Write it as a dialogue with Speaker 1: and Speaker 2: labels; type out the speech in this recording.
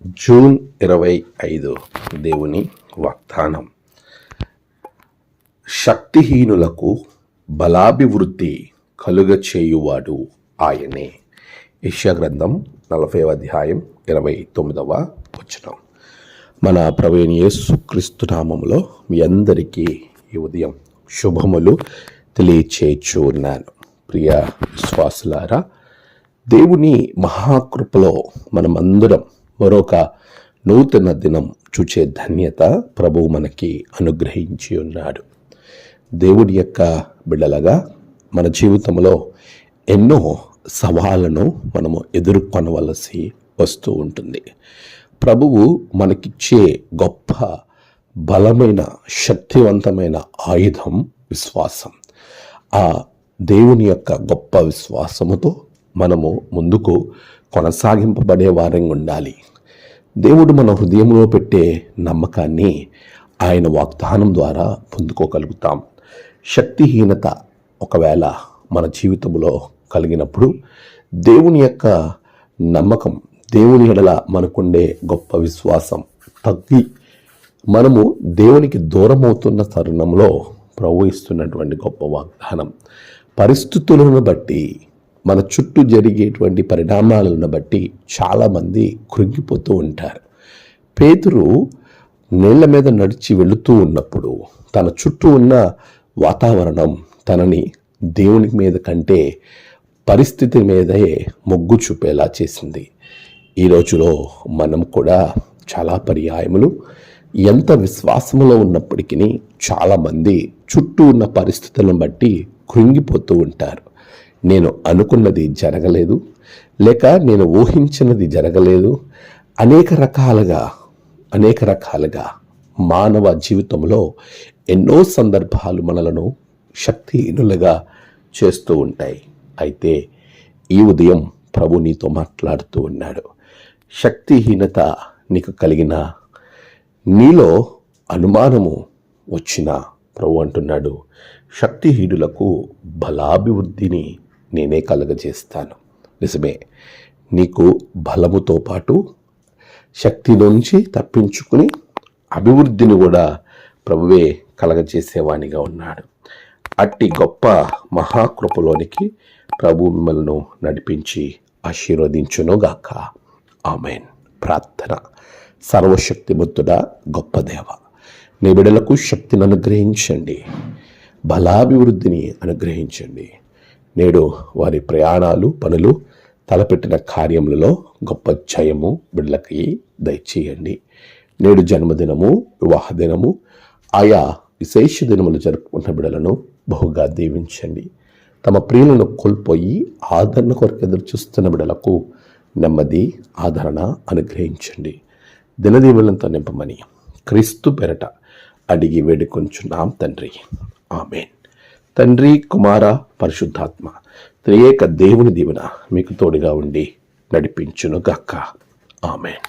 Speaker 1: June 25 దేవుని వాగ్దానం. శక్తిహీనులకు బలాభివృద్ధి కలుగచేయువాడు ఆయనే. యెషయా గ్రంథం 40వ అధ్యాయం 29వ వచనం. మన ప్రభువైన యేసుక్రీస్తు నామములో మీ అందరికీ ఈ ఉదయం శుభములు తెలియచేయచ్చు ఉన్నాను. ప్రియ విశ్వాసులారా, దేవుని మహాకృపలో మనమందరం మరొక నూతన దినం చూచే ధన్యత ప్రభువు మనకి అనుగ్రహించి ఉన్నాడు. దేవుడి యొక్క బిడ్డలుగా మన జీవితంలో ఎన్నో సవాళ్ళను మనము ఎదుర్కొనవలసి వస్తూ ఉంటుంది. ప్రభువు మనకిచ్చే గొప్ప బలమైన శక్తివంతమైన ఆయుధం విశ్వాసం. ఆ దేవుని యొక్క గొప్ప విశ్వాసముతో మనము ముందుకు కొనసాగింపబడే వారంగా ఉండాలి. దేవుడు మన హృదయంలో పెట్టే నమ్మకాన్ని ఆయన వాగ్దానం ద్వారా పొందుకోగలుగుతాం. శక్తిహీనత ఒకవేళ మన జీవితంలో కలిగినప్పుడు దేవుని యొక్క నమ్మకం, దేవుని ఎడల మనకుండే గొప్ప విశ్వాసం తగ్గి మనము దేవునికి దూరం అవుతున్న తరుణంలో ప్రభు ఇస్తున్నటువంటి గొప్ప వాగ్దానం, పరిస్థితులను బట్టి మన చుట్టూ జరిగేటువంటి పరిణామాలను బట్టి చాలామంది కృంగిపోతూ ఉంటారు. పేతురు నీళ్ల మీద నడిచి వెళుతూ ఉన్నప్పుడు తన చుట్టూ ఉన్న వాతావరణం తనని దేవుని మీద కంటే పరిస్థితి మీదే మొగ్గు చూపేలా చేసింది. ఈ రోజులో మనం కూడా చాలా పర్యాయములు ఎంత విశ్వాసములో ఉన్నప్పటికీ చాలామంది చుట్టూ ఉన్న పరిస్థితులను బట్టి కృంగిపోతూ ఉంటారు. నేను అనుకున్నది జరగలేదు, లేక నేను ఊహించినది జరగలేదు. అనేక రకాలుగా మానవ జీవితంలో ఎన్నో సందర్భాలు మనలను శక్తిహీనులుగా చేస్తూ ఉంటాయి. అయితే ఈ ఉదయం ప్రభు నీతో మాట్లాడుతూ ఉన్నాడు. శక్తిహీనత నీకు కలిగిన, నీలో అనుమానము వచ్చిన ప్రభు అంటున్నాడు, శక్తిహీనులకు బలాభివృద్ధిని నేనే కలగజేస్తాను. నిజమే, నీకు బలముతో పాటు శక్తి నుంచి తప్పించుకుని అభివృద్ధిని కూడా ప్రభువే కలగజేసేవానిగా ఉన్నాడు. అట్టి గొప్ప మహాకృపలోనికి ప్రభు మిమ్మల్ని నడిపించి ఆశీర్వదించునుగాక. ఆమేన్. ప్రార్థన. సర్వశక్తిమంతుడా, గొప్ప దేవ, నీ బిడ్డలకు శక్తిని అనుగ్రహించండి, బలాభివృద్ధిని అనుగ్రహించండి. నేడు వారి ప్రయాణాలు, పనులు, తలపెట్టిన కార్యములలో గొప్ప జయము బిడ్డలకి దయచేయండి. నేడు జన్మదినము, వివాహ దినము, ఆయా విశేష దినములు జరుపుకున్న బిడ్డలను బహుగా దీవించండి. తమ ప్రియులను కోల్పోయి ఆదరణ కొరకు ఎదురు చూస్తున్న బిడ్డలకు నెమ్మది, ఆదరణ అనుగ్రహించండి. దినదీవులంతా నింపమని క్రీస్తు పేరట అడిగి వేడుకొంచున్నాం తండ్రి. ఆమేన్. తండ్రి, కుమార, పరిశుద్ధాత్మ త్రియేక దేవుని దీవెన మీకు తోడుగా ఉండి నడిపించును గాక. ఆమేన్.